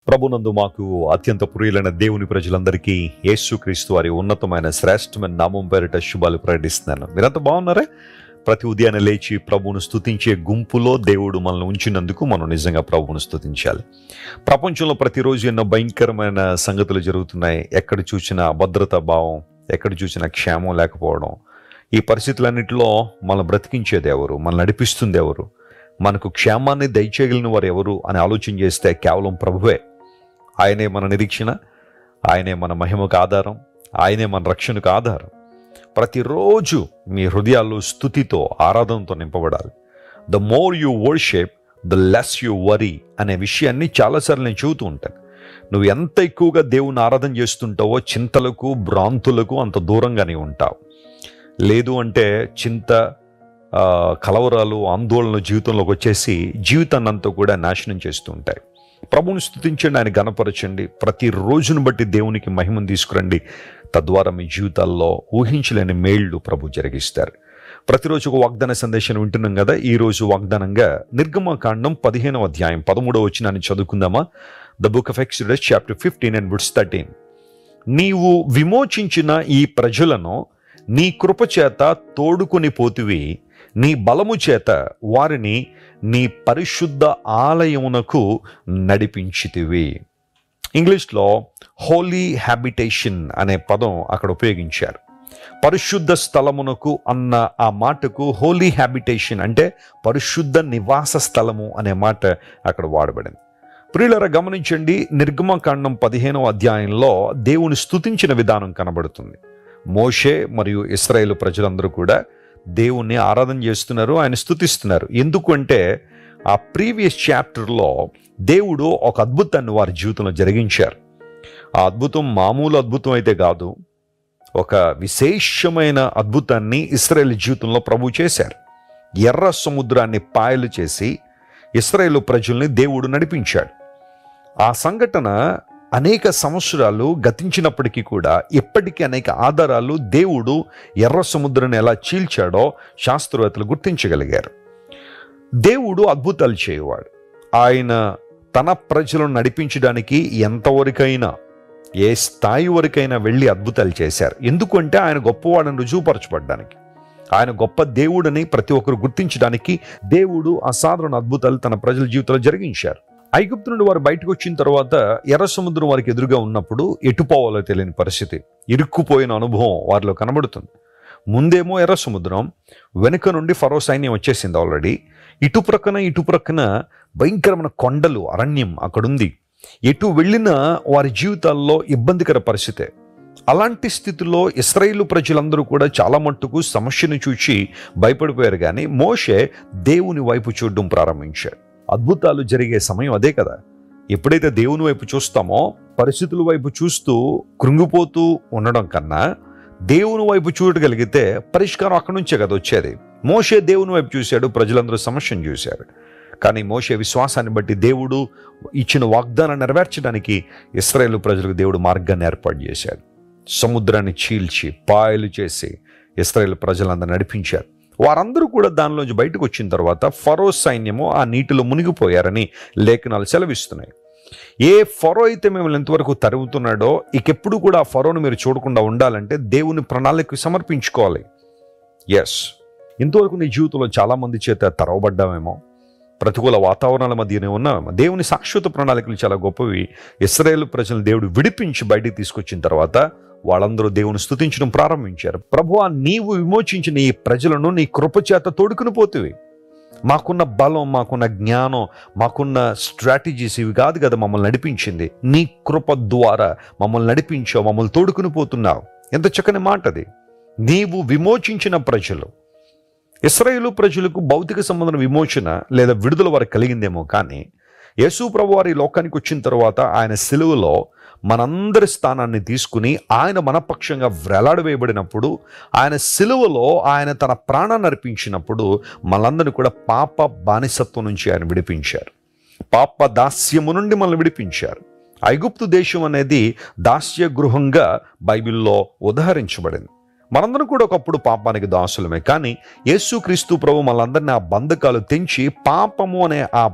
ప్రభునందు మాకు అత్యంత ప్రియులైన దేవుని ప్రజలందరికీ యేసుక్రీస్తు వారి ఉన్నతమైన శ్రేష్టమైన నామం పేరిట శుభాలు ప్రకటిస్తున్నాను. మీరంతా బాగున్నారా? ప్రతి ఉదయాన్నే లేచి ప్రభువును స్తుతించే గుంపులో దేవుడు మనల్ని ఉంచినందుకు మనం నిజంగా ప్రభువును స్తుతించాలి. ప్రపంచంలో ప్రతిరోజు ఎన్నో భయంకరమైన సంగతులు జరుగుతున్నాయి. ఎక్కడ చూసినా అభద్రతా భావం, ఎక్కడ చూసినా క్షేమం లేకపోవడం. ఈ పరిస్థితులన్నింటిలో మనం బ్రతికించేది ఎవరు, మనం నడిపిస్తుంది ఎవరు, మనకు క్షేమాన్ని దయచేయగలిగిన వారు ఎవరు అని ఆలోచన చేస్తే కేవలం ప్రభువే. ఆయనే మన నిరీక్షణ, ఆయనే మన మహిమకు ఆధారం, ఆయనే మన రక్షణకు ఆధారం. ప్రతిరోజు మీ హృదయాల్లో స్తుతితో, ఆరాధనతో నింపబడాలి. The more you worship the less you worry అనే విషయాన్ని చాలాసార్లు నేను చెబుతూ ఉంటాను. నువ్వు ఎంత ఎక్కువగా దేవుని ఆరాధన చేస్తుంటావో చింతలకు, భ్రాంతులకు అంత దూరంగానే ఉంటావు. లేదు అంటే చింత, కలవరాలు, ఆందోళనలు జీవితంలోకి వచ్చేసి జీవితాన్ని అంతా కూడా నాశనం చేస్తూ ఉంటాయి. ప్రభువుని స్తుతించండి, ఆయన ఘనపరచండి. ప్రతి రోజును బట్టి దేవునికి మహిమను తీసుకురండి. తద్వారా మీ జీవితాల్లో ఊహించలేని మేళ్లు ప్రభు జరిగిస్తారు. ప్రతిరోజు ఒక వాగ్దాన సందేశాన్ని వింటున్నాం కదా. ఈరోజు వాగ్దానంగా నిర్గమకాండం 15వ అధ్యాయం 13వ వచనాన్ని చదువుకుందామా? The book of Exodus chapter 15 and verse 13. నీవు విమోచించిన ఈ ప్రజలను నీ కృపచేత తోడుకొని పోతివి, నీ బలము చేత వారిని నీ పరిశుద్ధ ఆలయమునకు నడిపించితివి. ఇంగ్లీష్లో హోలీ హ్యాబిటేషన్ అనే పదం అక్కడ ఉపయోగించారు. పరిశుద్ధ స్థలమునకు అన్న ఆ మాటకు హోలీ హ్యాబిటేషన్ అంటే పరిశుద్ధ నివాస స్థలము అనే మాట అక్కడ వాడబడింది. ప్రియులారా, గమనించండి, నిర్గమకాండం 15వ అధ్యాయంలో దేవుని స్తుతించిన విధానం కనబడుతుంది. మోషే మరియు ఇశ్రాయేలు ప్రజలందరూ కూడా దేవుణ్ణి ఆరాధన చేస్తున్నారు, ఆయన స్తుతిస్తున్నారు. ఎందుకంటే ఆ ప్రీవియస్ చాప్టర్లో దేవుడు ఒక అద్భుతాన్ని వారి జీవితంలో జరిగించారు. ఆ అద్భుతం మామూలు అద్భుతం అయితే కాదు, ఒక విశేషమైన అద్భుతాన్ని ఇశ్రాయేలు జీవితంలో ప్రభు చేశారు. ఎర్ర సముద్రాన్ని పాయలు చేసి ఇశ్రాయేలు ప్రజల్ని దేవుడు నడిపించాడు. ఆ సంఘటన అనేక సంవత్సరాలు గతించినప్పటికీ కూడా ఇప్పటికీ అనేక ఆధారాలు దేవుడు ఎర్ర సముద్రాన్ని ఎలా చీల్చాడో శాస్త్రవేత్తలు గుర్తించగలిగారు. దేవుడు అద్భుతాలు చేయవాడు. ఆయన తన ప్రజలను నడిపించడానికి ఎంతవరకైనా, ఏ స్థాయి వరకైనా వెళ్ళి అద్భుతాలు చేశారు. ఎందుకంటే ఆయన గొప్పవాడని రుజువుపరచబడ్డానికి, ఆయన గొప్ప దేవుడని ప్రతి ఒక్కరు గుర్తించడానికి దేవుడు అసాధారణ అద్భుతాలు తన ప్రజల జీవితంలో జరిగించారు. ఐగుప్తు నుండి వారు బయటకు వచ్చిన తర్వాత ఎర్ర సముద్రం వారికి ఎదురుగా ఉన్నప్పుడు ఎటు పోవాలో తెలియని పరిస్థితి, ఇరుక్కుపోయిన అనుభవం వారిలో కనబడుతుంది. ముందేమో ఎర్ర సముద్రం, వెనుక నుండి ఫరో సైన్యం వచ్చేసింది ఆల్రెడీ. ఇటు ప్రక్కన భయంకరమైన కొండలు, అరణ్యం అక్కడుంది. ఎటు వెళ్ళినా వారి జీవితాల్లో ఇబ్బందికర పరిస్థితే. అలాంటి స్థితిలో ఇశ్రాయేలు ప్రజలందరూ కూడా చాలా మట్టుకు సమస్యను చూచి భయపడిపోయారు. కానీ మోషే దేవుని వైపు చూడడం ప్రారంభించాడు. అద్భుతాలు జరిగే సమయం అదే కదా. ఎప్పుడైతే దేవుని వైపు చూస్తామో, పరిస్థితుల వైపు చూస్తూ కృంగిపోతూ ఉండడం కన్నా దేవుని వైపు చూడగలిగితే పరిష్కారం అక్కడి నుంచే కదా వచ్చేది. మోషే దేవుని వైపు చూశాడు, ప్రజలందరూ సమస్యను చూశారు. కానీ మోషే విశ్వాసాన్ని బట్టి దేవుడు ఇచ్చిన వాగ్దానాన్ని నెరవేర్చడానికి ఇశ్రాయేలు ప్రజలకు దేవుడు మార్గాన్ని ఏర్పాటు చేశాడు. సముద్రాన్ని చీల్చి పాయలు చేసి ఇశ్రాయేలు ప్రజలందరూ నడిపించారు. వారందరూ కూడా దానిలోంచి బయటకు వచ్చిన తర్వాత ఫరో సైన్యము ఆ నీటిలో మునిగిపోయారని లేఖనాలు సెలవిస్తున్నాయి. ఏ ఫరో అయితే మిమ్మల్ని ఎంతవరకు తరుగుతున్నాడో, ఇకెప్పుడు కూడా ఆ ఫరోను మీరు చూడకుండా ఉండాలంటే దేవుని ప్రణాళికకు సమర్పించుకోవాలి. ఎస్, ఇంతవరకు నీ జీవితంలో చాలామంది చేత తరవబడ్డామేమో, ప్రతికూల వాతావరణాల మధ్యనే ఉన్నామేమో. దేవుని శాశ్వత ప్రణాళికలు చాలా గొప్పవి. ఇశ్రాయేలు ప్రజలను దేవుడు విడిపించి బయటికి తీసుకొచ్చిన తర్వాత వాళ్ళందరూ దేవుని స్తుతించడం ప్రారంభించారు. ప్రభువా, నీవు విమోచించిన ఈ ప్రజలను నీ కృపచేత తోడుకుని పోతివి. మాకున్న బలం, మాకున్న జ్ఞానం, మాకున్న స్ట్రాటజీస్ ఇవి కాదు కదా మమ్మల్ని నడిపించింది. నీ కృప ద్వారా మమ్మల్ని నడిపించావు, మమ్మల్ని తోడుకుని పోతున్నావు. ఎంత చక్కని మాట అది. నీవు విమోచించిన ప్రజలు. ఇశ్రాయేలు ప్రజలకు భౌతిక సంబంధం విమోచన లేదా విడుదల వారికి కలిగిందేమో, కానీ యేసు ప్రభు వారి లోకానికి వచ్చిన తర్వాత ఆయన సిలువలో మనందరి స్థానాన్ని తీసుకుని ఆయన మనపక్షంగా వేలాడవేయబడినప్పుడు, ఆయన సిలువలో ఆయన తన ప్రాణాన్ని అర్పించినప్పుడు మనందరినీ కూడా పాప బానిసత్వం నుంచి ఆయన విడిపించారు. పాప దాస్యము నుండి మనల్ని విడిపించారు. ఐగుప్తు దేశం అనేది దాస్య గృహంగా బైబిల్లో ఉదహరించబడింది. మనందరం కూడా ఒకప్పుడు పాపానికి దాసులమే. కానీ యేసుక్రీస్తు ప్రభు మనందరినీ ఆ బంధకాలు తెంచి పాపము అనే ఆ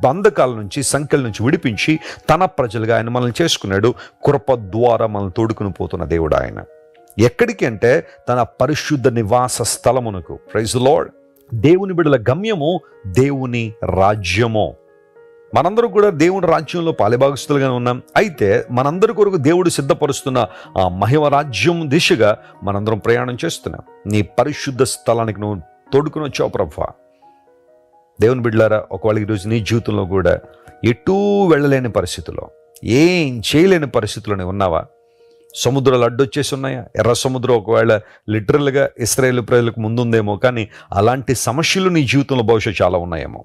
బంధకాల నుంచి, సంఖ్యల నుంచి విడిపించి తన ప్రజలుగా ఆయన మనల్ని చేసుకున్నాడు. కృప ద్వారా మనల్ని తోడుకుని పోతున్న దేవుడు ఆయన. ఎక్కడికి అంటే తన పరిశుద్ధ నివాస స్థలమునకు. Praise the lord. దేవుని బిడ్డల గమ్యము దేవుని రాజ్యము. మనందరూ కూడా దేవుని రాజ్యంలో పాలిభాగస్తులుగానే ఉన్నాం. అయితే మనందరి కొరకు దేవుడు సిద్ధపరుస్తున్న ఆ మహిమ రాజ్యం దిశగా మనందరం ప్రయాణం చేస్తున్నాం. నీ పరిశుద్ధ స్థలానికి నువ్వు తోడుకుని వచ్చావు ప్రభువా. దేవుని బిడ్డలారా, ఒకవేళ ఈరోజు నీ జీవితంలో కూడా ఎటూ వెళ్ళలేని పరిస్థితిలో, ఏం చేయలేని పరిస్థితుల్లోనే ఉన్నావా? సముద్రాలు అడ్డొచ్చేసి ఉన్నాయా? ఎర్ర సముద్రం ఒకవేళ లిటరల్గా ఇశ్రాయేలు ప్రజలకు ముందుందేమో, కానీ అలాంటి సమస్యలు నీ జీవితంలో బహుశా చాలా ఉన్నాయేమో.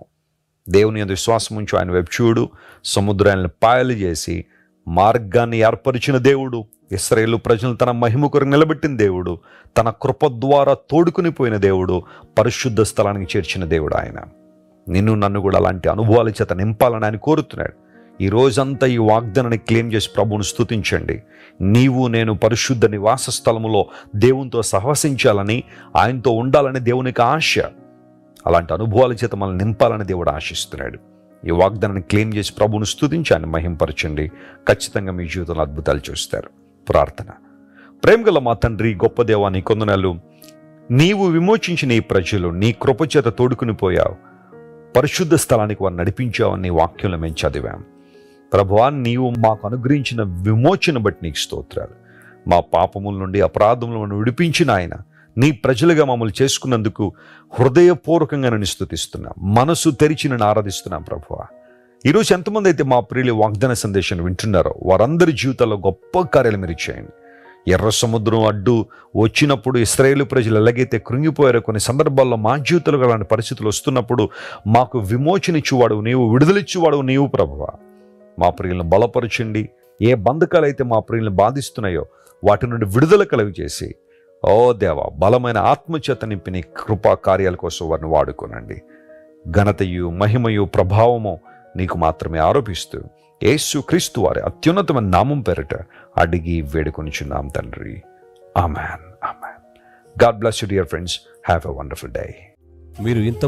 దేవుని యందు విశ్వాసం ఉంచు, ఆయన వైపు చూడు. సముద్రాలను పాయలు చేసి మార్గాన్ని ఏర్పరిచిన దేవుడు, ఇశ్రాయేలు ప్రజలను తన మహిమ కొరకు నిలబెట్టిన దేవుడు, తన కృప ద్వారా తోడుకుని పోయిన దేవుడు, పరిశుద్ధ స్థలానికి చేర్చిన దేవుడు ఆయన. నిన్ను నన్ను కూడా అలాంటి అనుభవాల చేత నింపాలని ఆయన కోరుతున్నాడు. ఈ రోజంతా ఈ వాగ్దానాన్ని క్లెయిమ్ చేసి ప్రభువును స్తుతించండి. నీవు నేను పరిశుద్ధ నివాస స్థలములో దేవునితో సహవసించాలని, ఆయనతో ఉండాలని దేవునికి ఆశ. అలాంటి అనుభవాల చేత మనల్ని నింపాలని దేవుడు ఆశిస్తున్నాడు. ఈ వాగ్దానాన్ని క్లెయిమ్ చేసి ప్రభువును స్తుతించి ఆయన మహింపరచండి. ఖచ్చితంగా మీ జీవితంలో అద్భుతాలు చూస్తారు. ప్రార్థన. ప్రేమగల మా తండ్రి, గొప్ప దేవా, నీ కొందనాలు. నీవు విమోచించిన ఈ ప్రజలు నీ కృప చేత తోడుకుని పోయావు. పరిశుద్ధ స్థలానికి వారు నడిపించావని నీ వాక్యంలో మేము చదివాం. ప్రభువా, నీవు మాకు అనుగ్రహించిన విమోచన బట్టి నీకు స్తోత్రాలు. మా పాపముల నుండి, అపరాధముల నుండి విడిపించిన ఆయన నీ ప్రజలుగా మమ్మల్ని చేసుకున్నందుకు హృదయపూర్వకంగా నేను స్తుతిస్తున్నాం. మనసు తెరిచి నేను ఆరాధిస్తున్నాం ప్రభువా. ఈరోజు ఎంతమంది అయితే మా ప్రియులు వాగ్దాన సందేశాన్ని వింటున్నారో వారందరి జీవితాల్లో గొప్ప కార్యాలు మీరు చేయండి. ఎర్ర సముద్రం అడ్డు వచ్చినప్పుడు ఇశ్రాయేలు ప్రజలు ఎలాగైతే కృంగిపోయారో, కొన్ని సందర్భాల్లో మా జీవితంలో అలాంటి పరిస్థితులు వస్తున్నప్పుడు మాకు విమోచనిచ్చువాడు నీవు, విడుదలిచ్చువాడు నీవు ప్రభువా. మా ప్రియులను బలపరచండి. ఏ బంధకాలు అయితే మా ప్రియులను బాధిస్తున్నాయో వాటి నుండి విడుదల కలుగు చేసి, ఓ దేవా, బలమైన ఆత్మచేత నింపి నీ కృపా కార్యాల కోసం వారిని వాడుకోనండి. ఘనతయు, మహిమయు, ప్రభావము నీకు మాత్రమే ఆరోపిస్తూ యేసు క్రీస్తు వారి అత్యున్నతమైన నామం పేరిట అడిగి వేడుకొనిచున్నాం తండ్రి. Amen. Amen. God bless you dear friends. Have a wonderful day. మీరు ఇంత